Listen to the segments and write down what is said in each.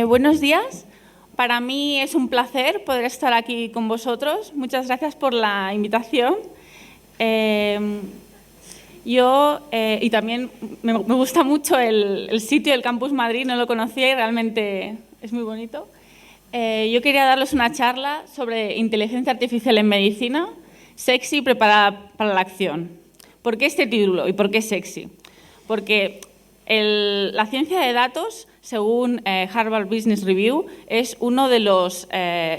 Buenos días. Para mí es un placer poder estar aquí con vosotros. Muchas gracias por la invitación. Y también me gusta mucho el sitio del Campus Madrid, no lo conocía y realmente es muy bonito. Yo quería darles una charla sobre inteligencia artificial en medicina, sexy y preparada para la acción. ¿Por qué este título y por qué sexy? Porque la ciencia de datos, según Harvard Business Review, es uno de los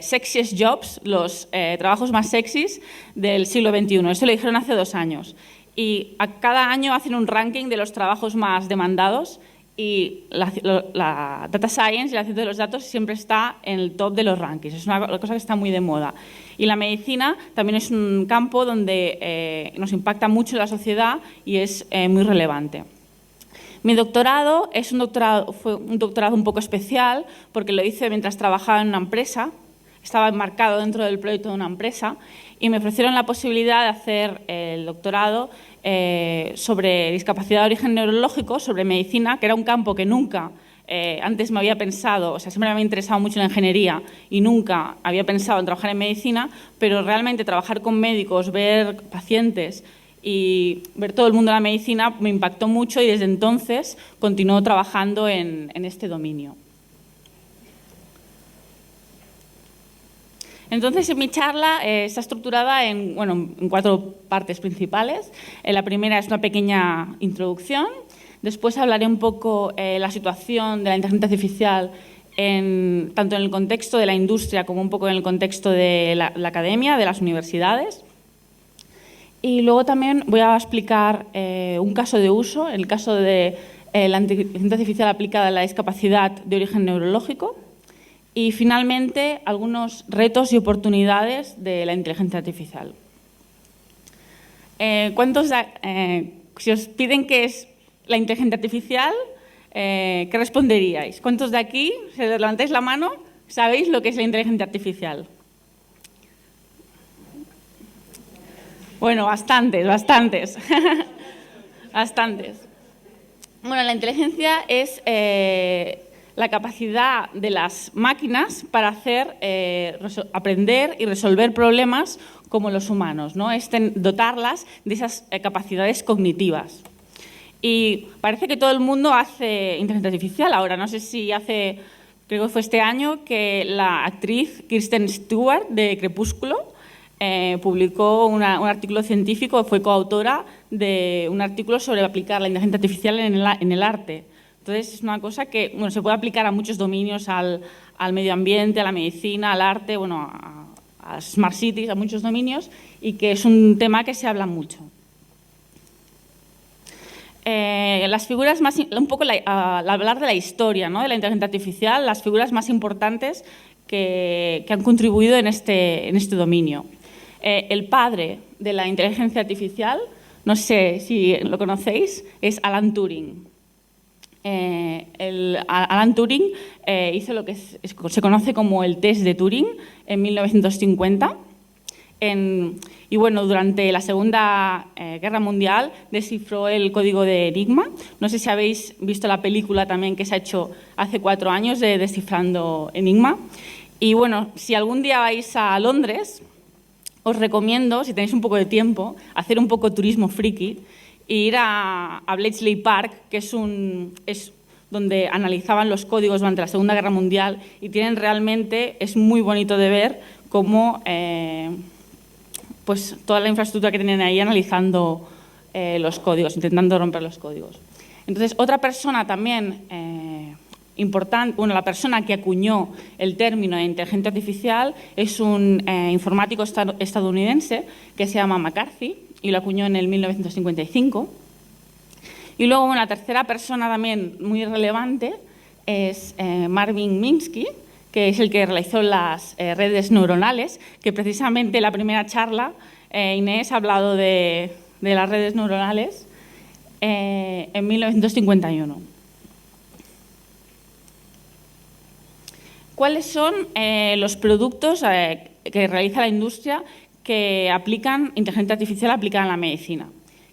sexiest jobs, los trabajos más sexys del siglo XXI. Eso lo dijeron hace 2 años. Y cada año hacen un ranking de los trabajos más demandados y la data science y la ciencia de los datos siempre está en el top de los rankings. Es una cosa que está muy de moda. Y la medicina también es un campo donde nos impacta mucho en la sociedad y es muy relevante. Mi doctorado fue un doctorado un poco especial porque lo hice mientras trabajaba en una empresa. Estaba enmarcado dentro del proyecto de una empresa y me ofrecieron la posibilidad de hacer el doctorado sobre discapacidad de origen neurológico, sobre medicina, que era un campo que nunca antes me había pensado, o sea, siempre me había interesado mucho la ingeniería y nunca había pensado en trabajar en medicina, pero realmente trabajar con médicos, ver pacientes y ver todo el mundo de la medicina me impactó mucho y desde entonces continúo trabajando en este dominio. Entonces, mi charla está estructurada en 4 partes principales. La primera es una pequeña introducción. Después hablaré un poco la situación de la inteligencia artificial tanto en el contexto de la industria como un poco en el contexto de la academia, de las universidades. Y luego también voy a explicar un caso de uso, el caso de la inteligencia artificial aplicada a la discapacidad de origen neurológico. Y, finalmente, algunos retos y oportunidades de la inteligencia artificial. Si os piden qué es la inteligencia artificial, ¿qué responderíais? ¿Cuántos de aquí, si levantáis la mano, sabéis lo que es la inteligencia artificial? Bueno, bastantes. Bastantes. Bueno, la inteligencia es la capacidad de las máquinas para aprender y resolver problemas como los humanos, ¿no? Es dotarlas de esas capacidades cognitivas. Y parece que todo el mundo hace inteligencia artificial ahora. No sé si creo que fue este año, que la actriz Kristen Stewart de Crepúsculo publicó un artículo científico, fue coautora de un artículo sobre aplicar la inteligencia artificial en el arte. Entonces, es una cosa que se puede aplicar a muchos dominios, al medio ambiente, a la medicina, al arte, a smart cities, a muchos dominios, y que es un tema que se habla mucho. Las figuras más, al hablar de la historia, ¿no?, de la inteligencia artificial, las figuras más importantes que han contribuido en este dominio. El padre de la inteligencia artificial, no sé si lo conocéis, es Alan Turing. Alan Turing hizo lo que se conoce como el test de Turing en 1950. Durante la Segunda Guerra Mundial descifró el código de Enigma. No sé si habéis visto la película también que se ha hecho hace 4 años de Descifrando Enigma. Y si algún día vais a Londres, os recomiendo, si tenéis un poco de tiempo, hacer un poco turismo friki e ir a Bletchley Park, que es donde analizaban los códigos durante la Segunda Guerra Mundial y es muy bonito de ver cómo toda la infraestructura que tienen ahí analizando los códigos, intentando romper los códigos. Entonces, otra persona también importante, la persona que acuñó el término de inteligencia artificial es un informático estadounidense que se llama McCarthy y lo acuñó en el 1955. Y luego la tercera persona también muy relevante es Marvin Minsky, que es el que realizó las redes neuronales, que precisamente en la primera charla Inés ha hablado de las redes neuronales en 1951. ¿Cuáles son los productos que realiza la industria que aplican inteligencia artificial aplicada en la medicina?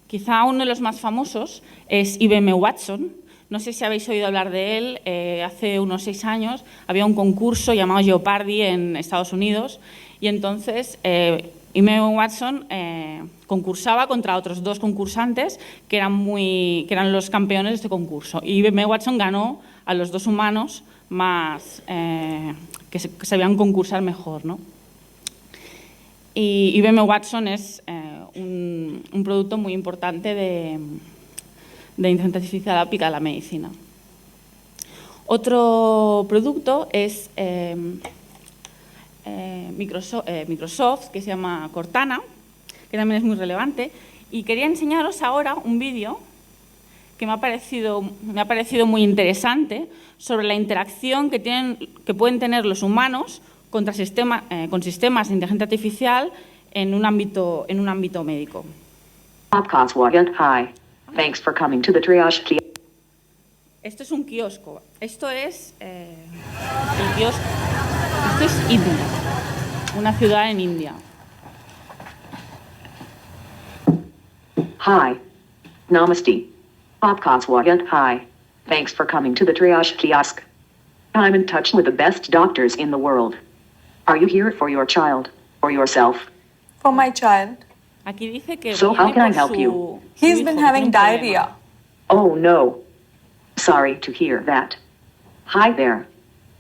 Quizá uno de los más famosos es IBM Watson. No sé si habéis oído hablar de él. Hace unos 6 años había un concurso llamado Jeopardy en Estados Unidos y entonces Emma Watson concursaba contra otros 2 concursantes que eran los campeones de este concurso. Y Emma Watson ganó a los 2 humanos más que sabían concursar mejor, ¿no? Y IBM Watson es un producto muy importante de inteligencia artificial aplicada a la medicina. Otro producto es Microsoft, que se llama Cortana, que también es muy relevante. Y quería enseñaros ahora un vídeo que me ha parecido muy interesante sobre la interacción que pueden tener los humanos con sistemas de inteligencia artificial en un ámbito médico. Hi. Thanks for coming to the triage. Esto es un kiosco. Esto es el kiosco. Esto es India, una ciudad en India. Hi. Namaste. Hi. Thanks for coming to the triage kiosk. I'm in touch with the best doctors in the world. Are you here for your child or yourself? For my child. Aquí dice que So how can I help you? He's been having diarrhea. Oh no. Sorry to hear that. Hi there.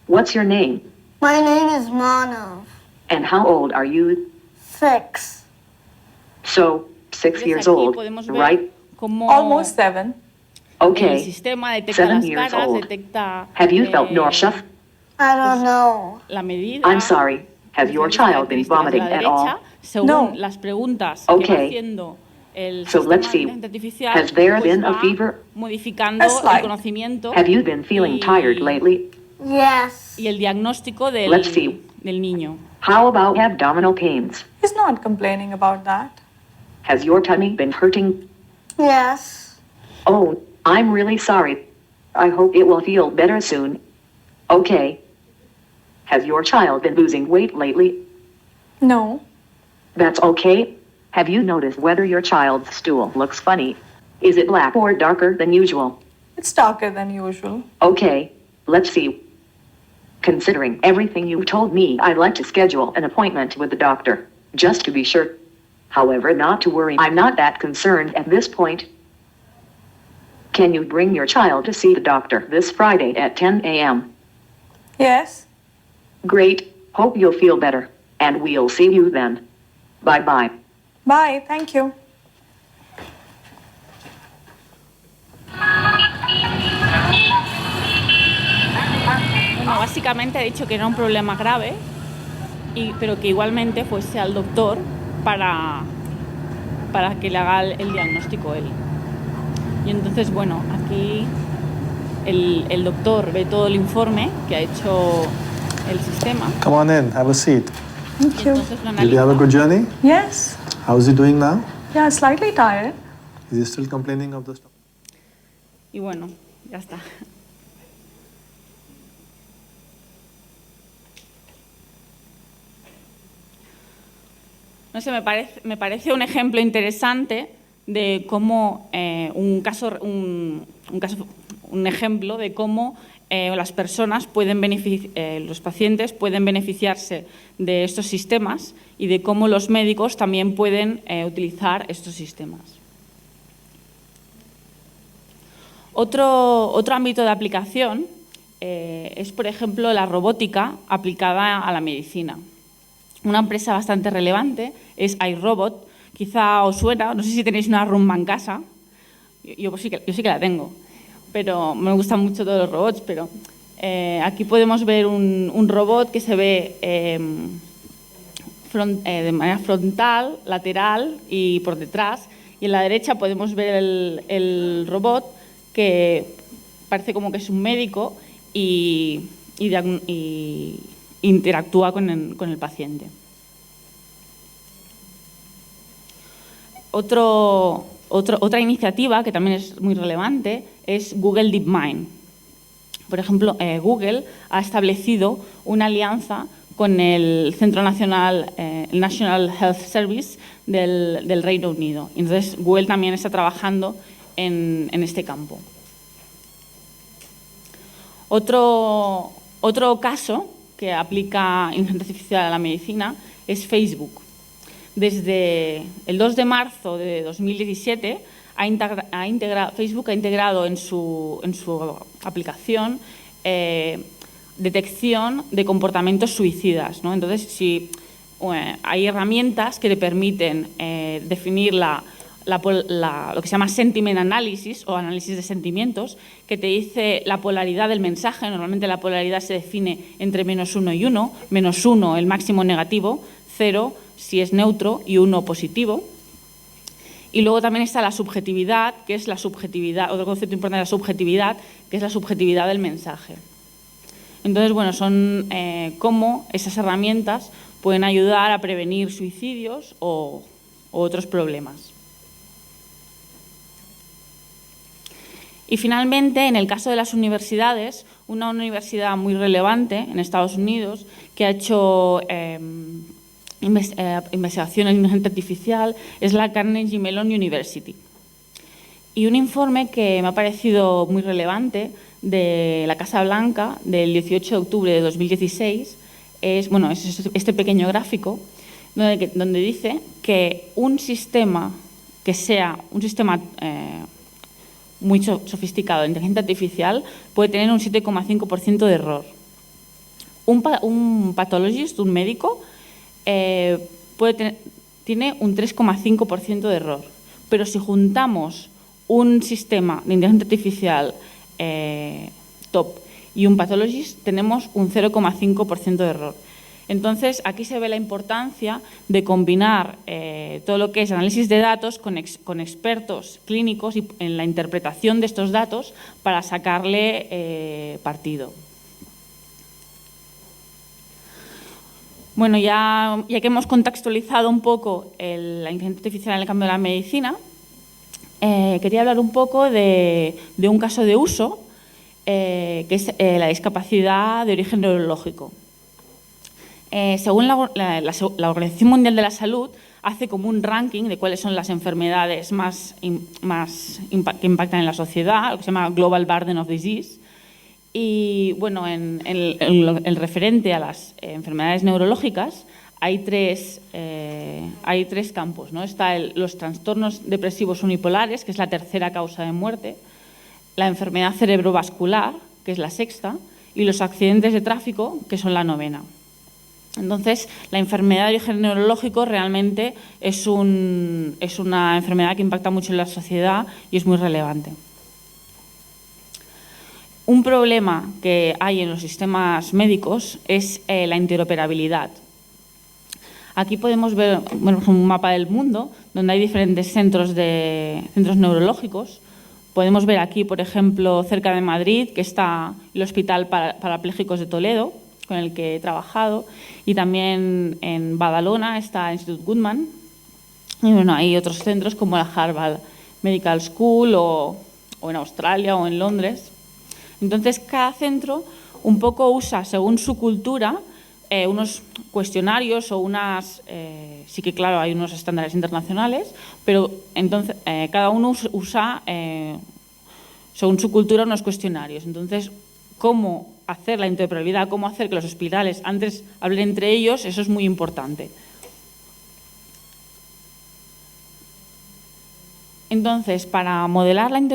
What's your name? My name is Manav. And how old are you? 6. So, 6 Entonces, years aquí old, podemos ver right? cómo Almost 7. el Okay. sistema detecta 7 las years caras, old. detecta Have you felt nausea? I don't know. la medida. I'm sorry. Has your child been vomiting at all? Según No. las preguntas que va Okay. haciendo el So sistema let's de see. inteligencia artificial, Has there pues been a va fever? modificando A slight. el conocimiento Have you been feeling tired lately? Yes. y el diagnóstico Let's see. del niño. How about abdominal pains? He's not complaining about that. Has your tummy been hurting? Yes. Oh, I'm really sorry. I hope it will feel better soon. Okay. Has your child been losing weight lately? No. That's okay. Have you noticed whether your child's stool looks funny? Is it black or darker than usual? It's darker than usual. Okay, let's see. Considering everything you told me, I'd like to schedule an appointment with the doctor, just to be sure. However, not to worry, I'm not that concerned at this point. Can you bring your child to see the doctor this Friday at 10 a.m.? Yes. Great, hope you'll feel better, and we'll see you then. Bye-bye. Bye. Thank you. Bueno, básicamente ha dicho que era un problema grave, pero que igualmente fuese al doctor para que le haga el diagnóstico él. Y entonces, bueno, aquí el doctor ve todo el informe que ha hecho el sistema. Come on in, have a seat. Thank Y you. entonces lo Did you have a analiza. good journey? Yes. How is he doing now? Yeah, slightly tired. Is he still complaining of the stomach? Y bueno, ya está. No sé, me parece un ejemplo interesante de cómo un ejemplo de cómo las personas los pacientes pueden beneficiarse de estos sistemas y de cómo los médicos también pueden utilizar estos sistemas. Otro ámbito de aplicación es, por ejemplo, la robótica aplicada a la medicina. Una empresa bastante relevante es iRobot. Quizá os suena, no sé si tenéis una Roomba en casa. Yo sí que la tengo, pero me gustan mucho todos los robots. Pero aquí podemos ver un robot que se ve de manera frontal, lateral y por detrás. Y en la derecha podemos ver el robot que parece como que es un médico y interactúa con el paciente. Otra iniciativa que también es muy relevante es Google DeepMind. Por ejemplo, Google ha establecido una alianza con el Centro Nacional, el National Health Service del Reino Unido. Entonces, Google también está trabajando en este campo. Otro caso que aplica inteligencia artificial a la medicina es Facebook. Desde el 2 de marzo de 2017, Facebook ha integrado en su aplicación detección de comportamientos suicidas, ¿no? Entonces, hay herramientas que le permiten definir lo que se llama sentiment analysis o análisis de sentimientos, que te dice la polaridad del mensaje. Normalmente la polaridad se define entre -1 y 1, -1 el máximo negativo, 0 si es neutro y 1 positivo. Y luego también está la subjetividad, que es la subjetividad, otro concepto importante de la subjetividad, que es la subjetividad del mensaje. Entonces, bueno, son cómo esas herramientas pueden ayudar a prevenir suicidios o otros problemas. Y finalmente, en el caso de las universidades, una universidad muy relevante en Estados Unidos que ha hecho investigación en inteligencia artificial es la Carnegie Mellon University. Y un informe que me ha parecido muy relevante de la Casa Blanca del 18 de octubre de 2016 es este pequeño gráfico donde dice que un sistema que sea un sistema muy sofisticado de inteligencia artificial puede tener un 7,5% de error. Un pathologist, un médico, tiene un 3,5% de error. Pero si juntamos un sistema de inteligencia artificial top y un pathologist, tenemos un 0,5% de error. Entonces, aquí se ve la importancia de combinar todo lo que es análisis de datos con expertos clínicos y en la interpretación de estos datos para sacarle partido. Bueno, ya que hemos contextualizado un poco la inteligencia artificial en el campo de la medicina, quería hablar un poco de un caso de uso, que es la discapacidad de origen neurológico. Según la Organización Mundial de la Salud, hace como un ranking de cuáles son las enfermedades que impactan en la sociedad, lo que se llama Global Burden of Disease. Y bueno, en el referente a las enfermedades neurológicas hay tres campos, ¿no? Está los trastornos depresivos unipolares, que es la tercera causa de muerte, la enfermedad cerebrovascular, que es la sexta, y los accidentes de tráfico, que son la novena. Entonces, la enfermedad de origen neurológico realmente es una enfermedad que impacta mucho en la sociedad y es muy relevante. Un problema que hay en los sistemas médicos es la interoperabilidad. Aquí podemos ver un mapa del mundo donde hay diferentes centros neurológicos. Podemos ver aquí, por ejemplo, cerca de Madrid, que está el Hospital Parapléjicos de Toledo, con el que he trabajado, y también en Badalona está el Institut Guttmann. Y bueno, hay otros centros como la Harvard Medical School o en Australia o en Londres. Entonces, cada centro un poco usa, según su cultura, unos cuestionarios o sí que claro, hay unos estándares internacionales, pero entonces cada uno usa, según su cultura, unos cuestionarios. Entonces, cómo hacer la interoperabilidad, cómo hacer que los hospitales antes hablen entre ellos, eso es muy importante. Entonces, para modelar la el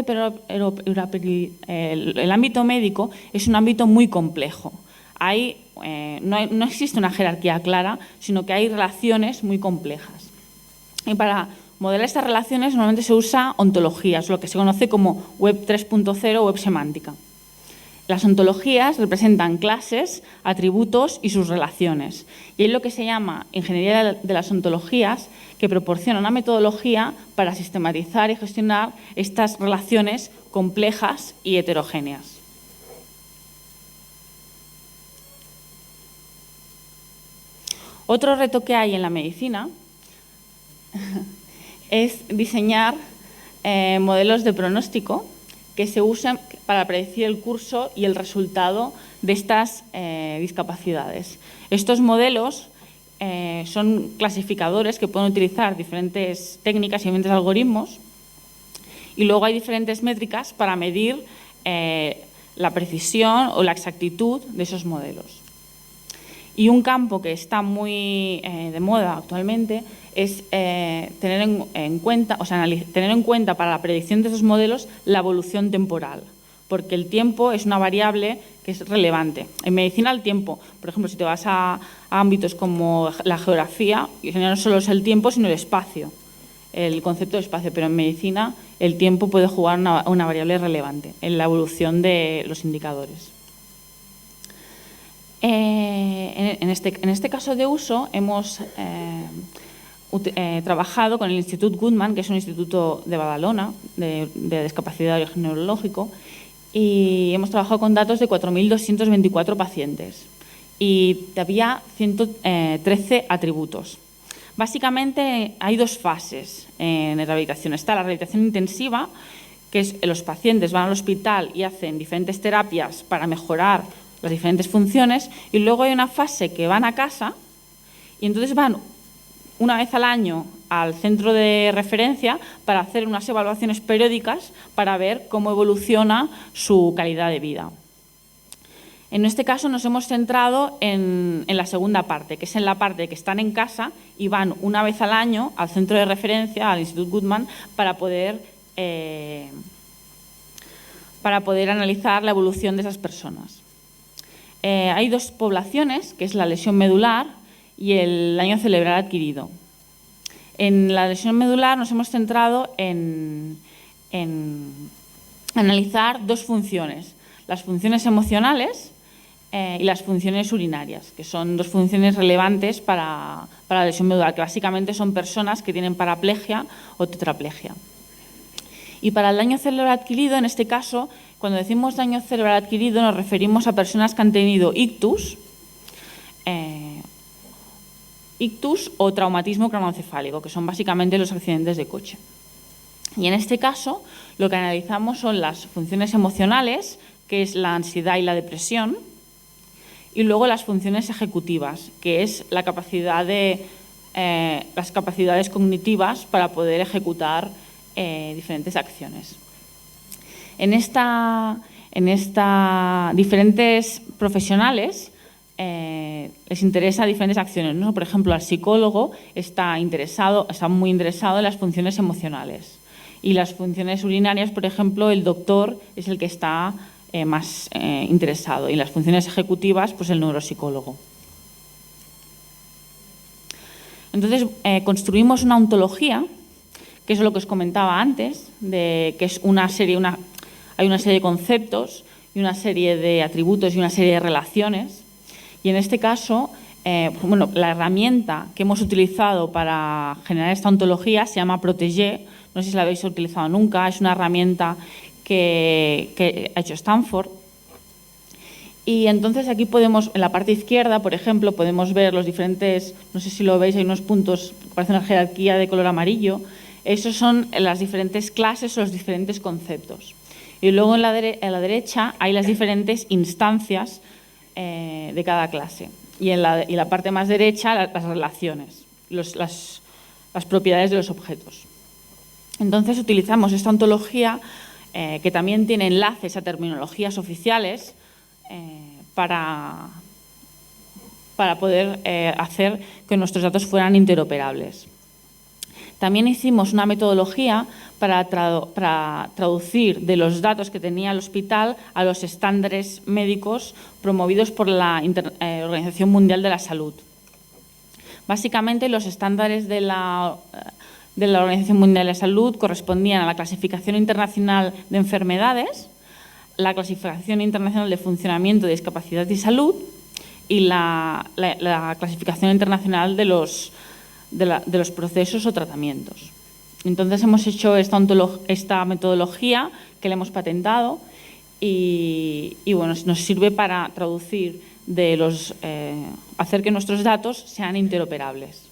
ámbito médico es un ámbito muy complejo. No existe una jerarquía clara, sino que hay relaciones muy complejas. Y para modelar estas relaciones normalmente se usa ontologías, lo que se conoce como Web 3.0 o Web semántica. Las ontologías representan clases, atributos y sus relaciones. Y hay lo que se llama ingeniería de las ontologías, que proporciona una metodología para sistematizar y gestionar estas relaciones complejas y heterogéneas. Otro reto que hay en la medicina es diseñar modelos de pronóstico que se usan para predecir el curso y el resultado de estas discapacidades. Estos modelos son clasificadores que pueden utilizar diferentes técnicas y diferentes algoritmos, y luego hay diferentes métricas para medir la precisión o la exactitud de esos modelos. Y un campo que está muy de moda actualmente es tener en cuenta para la predicción de esos modelos la evolución temporal, porque el tiempo es una variable que es relevante. En medicina el tiempo, por ejemplo, si te vas a ámbitos como la geografía, no solo es el tiempo, sino el espacio, el concepto de espacio, pero en medicina el tiempo puede jugar una variable relevante en la evolución de los indicadores. En este caso de uso hemos trabajado con el Institut Guttmann, que es un instituto de Badalona de discapacidad de origen neurológico, y hemos trabajado con datos de 4.224 pacientes y había 113 atributos. Básicamente hay dos fases en la rehabilitación. Está la rehabilitación intensiva, que es los pacientes van al hospital y hacen diferentes terapias para mejorar las diferentes funciones, y luego hay una fase que van a casa y entonces van una vez al año al centro de referencia para hacer unas evaluaciones periódicas para ver cómo evoluciona su calidad de vida. En este caso nos hemos centrado en la segunda parte, que es en la parte que están en casa y van una vez al año al centro de referencia, al Institut Guttmann, para poder analizar la evolución de esas personas. Hay dos poblaciones, que es la lesión medular y el daño cerebral adquirido. En la lesión medular nos hemos centrado en analizar dos funciones, las funciones emocionales y las funciones urinarias, que son dos funciones relevantes para la lesión medular, que básicamente son personas que tienen paraplegia o tetraplegia. Y para el daño cerebral adquirido, en este caso, cuando decimos daño cerebral adquirido nos referimos a personas que han tenido ictus o traumatismo craneoencefálico, que son básicamente los accidentes de coche. Y en este caso lo que analizamos son las funciones emocionales, que es la ansiedad y la depresión, y luego las funciones ejecutivas, que es la capacidad las capacidades cognitivas para poder ejecutar diferentes acciones. En esta diferentes profesionales les interesa diferentes acciones, ¿no? Por ejemplo, al psicólogo está muy interesado en las funciones emocionales, y las funciones urinarias, por ejemplo, el doctor es el que está más interesado, y las funciones ejecutivas, pues el neuropsicólogo. Entonces, construimos una ontología, que es lo que os comentaba antes, que es hay una serie de conceptos y una serie de atributos y una serie de relaciones. Y en este caso, la herramienta que hemos utilizado para generar esta ontología se llama Protégé. No sé si la habéis utilizado nunca, es una herramienta que ha hecho Stanford. Y entonces aquí podemos, en la parte izquierda, por ejemplo, podemos ver los diferentes, no sé si lo veis, hay unos puntos que parecen una jerarquía de color amarillo. Esos son las diferentes clases o los diferentes conceptos. Y luego en la derecha hay las diferentes instancias de cada clase. Y en la parte más derecha las relaciones, las propiedades de los objetos. Entonces utilizamos esta ontología que también tiene enlaces a terminologías oficiales para poder hacer que nuestros datos fueran interoperables. También hicimos una metodología para traducir de los datos que tenía el hospital a los estándares médicos promovidos por la Organización Mundial de la Salud. Básicamente, los estándares de la Organización Mundial de la Salud correspondían a la Clasificación Internacional de Enfermedades, la Clasificación Internacional de Funcionamiento de Discapacidad y Salud y la Clasificación Internacional de los procesos o tratamientos. Entonces hemos hecho esta metodología que le hemos patentado y bueno, nos sirve para traducir hacer que nuestros datos sean interoperables.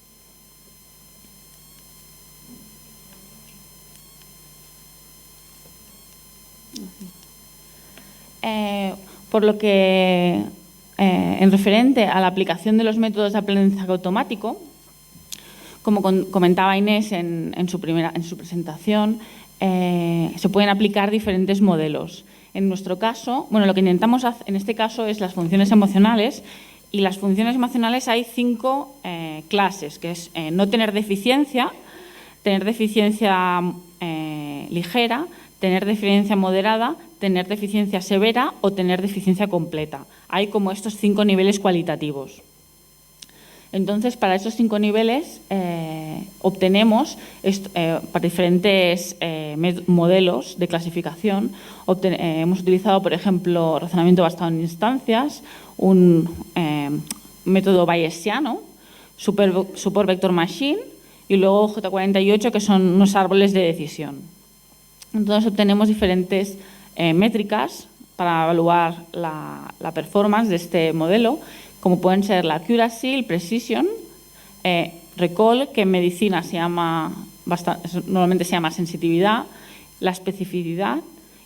Por lo que en referente a la aplicación de los métodos de aprendizaje automático, como comentaba Inés en su presentación, se pueden aplicar diferentes modelos. En nuestro caso, bueno, lo que intentamos hacer en este caso es las funciones emocionales, y las funciones emocionales hay 5 clases, que es no tener deficiencia ligera, tener deficiencia moderada, tener deficiencia severa o tener deficiencia completa. Hay como estos 5 niveles cualitativos. Entonces, para esos 5 niveles obtenemos, para diferentes modelos de clasificación, hemos utilizado, por ejemplo, razonamiento basado en instancias, un método bayesiano, support vector machine y luego J48, que son unos árboles de decisión. Entonces, obtenemos diferentes métricas para evaluar la performance de este modelo, como pueden ser la accuracy, el precision, recall, que en medicina normalmente se llama sensitividad, la especificidad,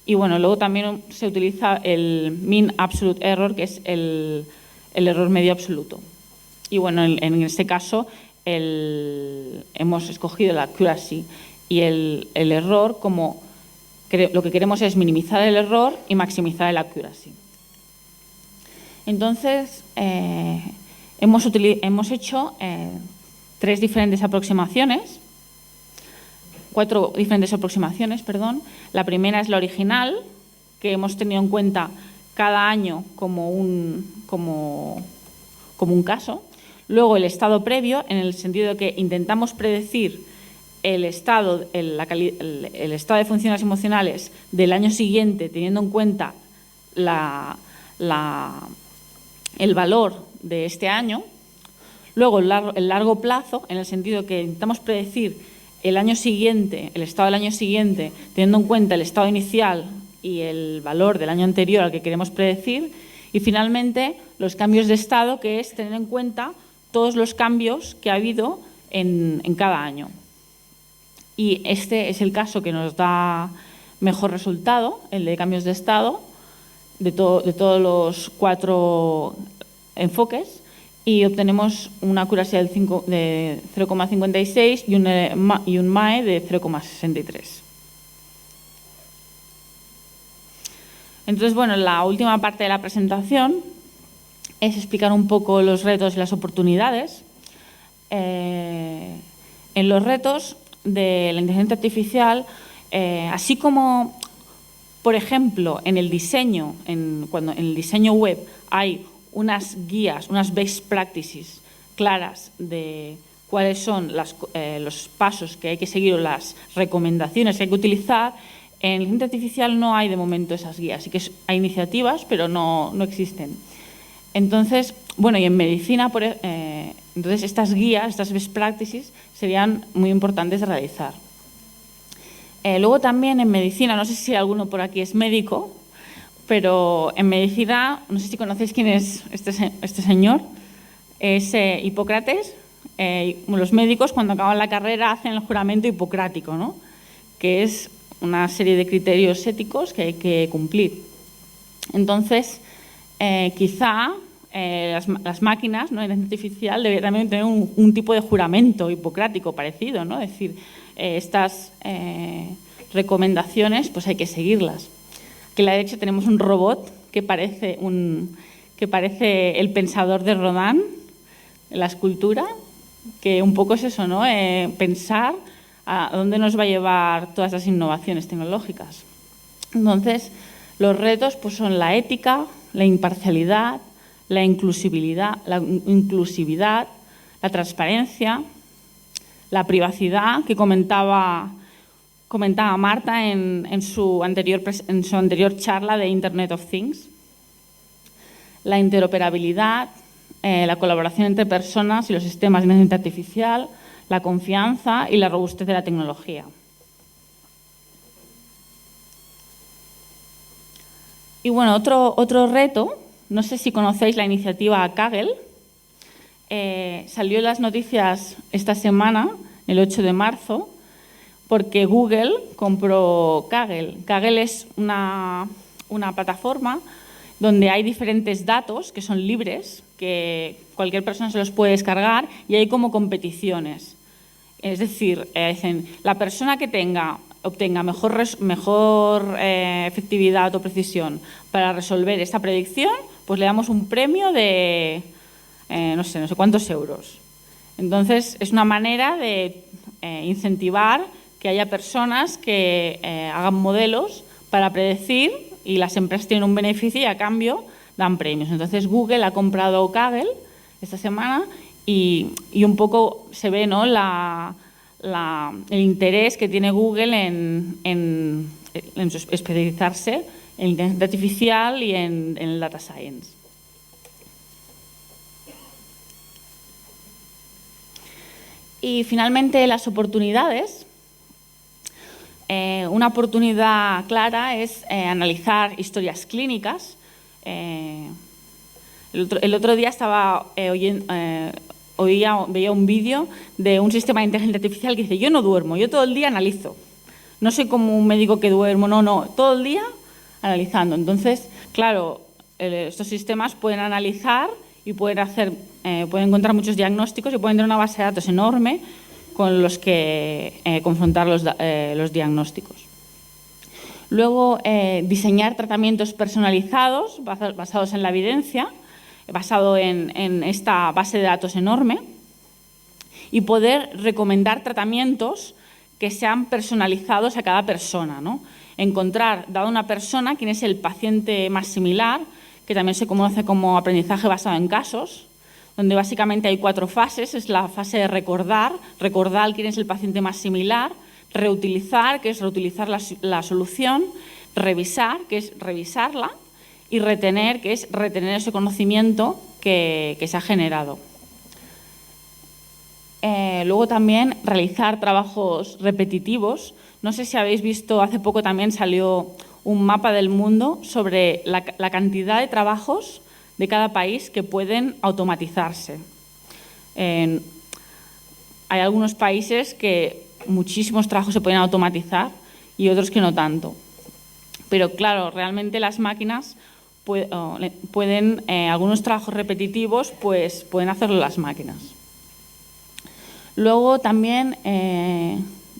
y bueno, luego también se utiliza el mean absolute error, que es el error medio absoluto. Y bueno, en este caso hemos escogido la accuracy y el error como lo que queremos es minimizar el error y maximizar el accuracy. Entonces, hemos hecho 4 diferentes aproximaciones. La primera es la original, que hemos tenido en cuenta cada año como un caso. Luego, el estado previo, en el sentido de que intentamos predecir el estado de funciones emocionales del año siguiente, teniendo en cuenta el valor de este año. Luego, el largo plazo, en el sentido que intentamos predecir el año siguiente, el estado del año siguiente, teniendo en cuenta el estado inicial y el valor del año anterior al que queremos predecir. Y finalmente, los cambios de estado, que es tener en cuenta todos los cambios que ha habido en cada año. Y este es el caso que nos da mejor resultado, el de cambios de estado, de todos los 4 enfoques, y obtenemos una accuracy de 0,56 y un MAE de 0,63. Entonces, bueno, la última parte de la presentación es explicar un poco los retos y las oportunidades. En los retos de la inteligencia artificial, así como, por ejemplo, en el diseño, cuando en el diseño web hay unas guías, unas best practices claras de cuáles son los pasos que hay que seguir o las recomendaciones que hay que utilizar, en la inteligencia artificial no hay de momento esas guías. Sí que hay iniciativas, pero no existen. Entonces, bueno, y en medicina, entonces estas guías, estas best practices, serían muy importantes de realizar. Luego también en medicina, no sé si alguno por aquí es médico, pero en medicina, no sé si conocéis quién es este señor, es Hipócrates. Los médicos, cuando acaban la carrera, hacen el juramento hipocrático, ¿no? Que es una serie de criterios éticos que hay que cumplir. Entonces, quizá las máquinas, ¿no?, en inteligencia artificial deberían también tener un tipo de juramento hipocrático parecido, ¿no? Es decir, estas recomendaciones pues hay que seguirlas. Aquí a la derecha tenemos un robot que parece el pensador de Rodin, la escultura, que un poco es eso, ¿no? Pensar a dónde nos va a llevar todas las innovaciones tecnológicas. Entonces, los retos pues son la ética, la imparcialidad, la inclusividad, la transparencia, la privacidad, que comentaba Marta en su anterior charla de Internet of Things, la interoperabilidad, la colaboración entre personas y los sistemas de inteligencia artificial, la confianza y la robustez de la tecnología. Y bueno, otro reto, no sé si conocéis la iniciativa Kaggle, salió en las noticias esta semana, el 8 de marzo, porque Google compró Kaggle. Kaggle es una plataforma donde hay diferentes datos que son libres, que cualquier persona se los puede descargar, y hay como competiciones. Es decir, dicen, la persona que tenga obtenga mejor efectividad o precisión para resolver esta predicción, pues le damos un premio de no sé cuántos euros. Entonces, es una manera de incentivar que haya personas que hagan modelos para predecir, y las empresas tienen un beneficio y a cambio dan premios. Entonces, Google ha comprado Kaggle esta semana y un poco se ve, ¿no?, el interés que tiene Google en especializarse en inteligencia artificial y en el data science. Y finalmente, las oportunidades. Una oportunidad clara es analizar historias clínicas. El otro día veía un vídeo de un sistema de inteligencia artificial que dice: yo no duermo, yo todo el día analizo. No soy como un médico que duermo, no, todo el día analizando. Entonces, claro, estos sistemas pueden analizar y pueden encontrar muchos diagnósticos y pueden tener una base de datos enorme con los que confrontar los diagnósticos. Luego, diseñar tratamientos personalizados basados en la evidencia, basado en esta base de datos enorme, y poder recomendar tratamientos que sean personalizados a cada persona, ¿no? Encontrar, dado una persona, quién es el paciente más similar, que también se conoce como aprendizaje basado en casos, donde básicamente hay 4 fases. Es la fase de recordar quién es el paciente más similar; reutilizar, que es reutilizar la solución; revisar, que es revisarla; y retener, que es retener ese conocimiento que se ha generado. Luego también realizar trabajos repetitivos. No sé si habéis visto, hace poco también salió un mapa del mundo sobre la cantidad de trabajos de cada país que pueden automatizarse. Hay algunos países que muchísimos trabajos se pueden automatizar y otros que no tanto. Pero claro, realmente las máquinas pueden, algunos trabajos repetitivos, pues pueden hacerlo las máquinas. Luego también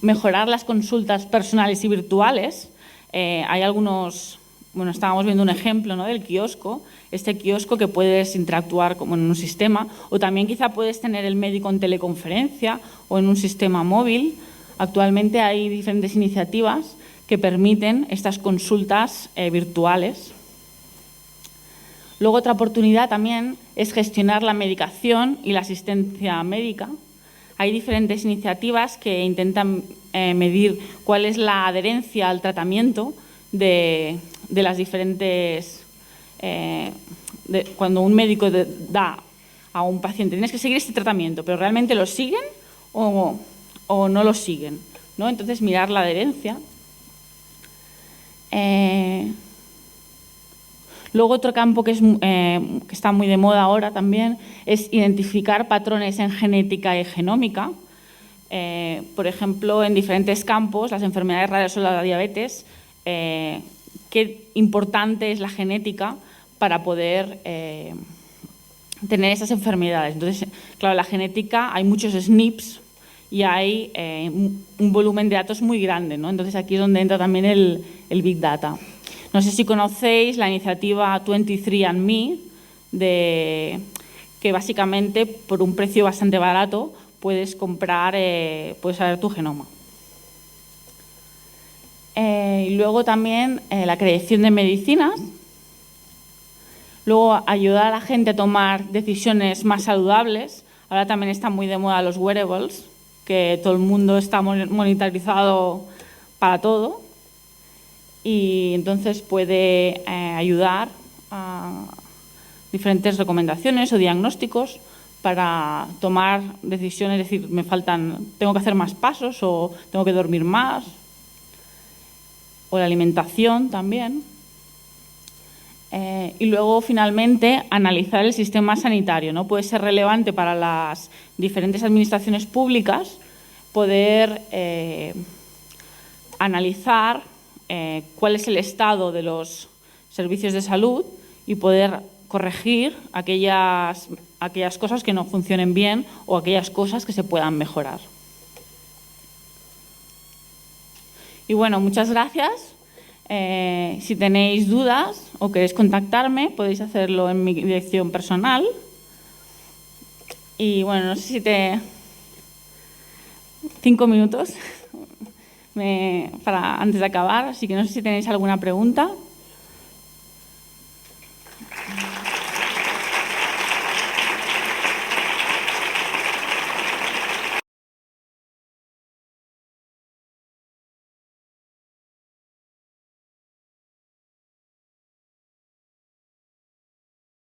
mejorar las consultas personales y virtuales. Hay algunos, estábamos viendo un ejemplo, ¿no?, del kiosco. Este kiosco que puedes interactuar como en un sistema, o también quizá puedes tener el médico en teleconferencia o en un sistema móvil. Actualmente hay diferentes iniciativas que permiten estas consultas virtuales. Luego, otra oportunidad también es gestionar la medicación y la asistencia médica. Hay diferentes iniciativas que intentan medir cuál es la adherencia al tratamiento de las diferentes... cuando un médico da a un paciente: tienes que seguir este tratamiento, pero ¿realmente lo siguen o no lo siguen, ¿no? Entonces, mirar la adherencia. Luego, otro campo que está muy de moda ahora también es identificar patrones en genética y genómica. Por ejemplo, en diferentes campos, las enfermedades raras o la diabetes, qué importante es la genética para poder tener esas enfermedades. Entonces, claro, la genética, hay muchos SNPs y hay un volumen de datos muy grande, ¿no? Entonces, aquí es donde entra también el Big Data. No sé si conocéis la iniciativa 23andMe, que básicamente por un precio bastante barato puedes saber tu genoma. Y luego también la creación de medicinas. Luego, ayudar a la gente a tomar decisiones más saludables. Ahora también están muy de moda los wearables, que todo el mundo está monitorizado para todo. Y entonces puede ayudar a diferentes recomendaciones o diagnósticos para tomar decisiones, es decir, tengo que hacer más pasos o tengo que dormir más, o la alimentación también. Y luego, finalmente, analizar el sistema sanitario, ¿no? Puede ser relevante para las diferentes administraciones públicas poder analizar cuál es el estado de los servicios de salud y poder corregir aquellas cosas que no funcionen bien o aquellas cosas que se puedan mejorar. Y bueno, muchas gracias. Si tenéis dudas o queréis contactarme, podéis hacerlo en mi dirección personal. Y bueno, no sé si 5 minutos antes de acabar, así que no sé si tenéis alguna pregunta.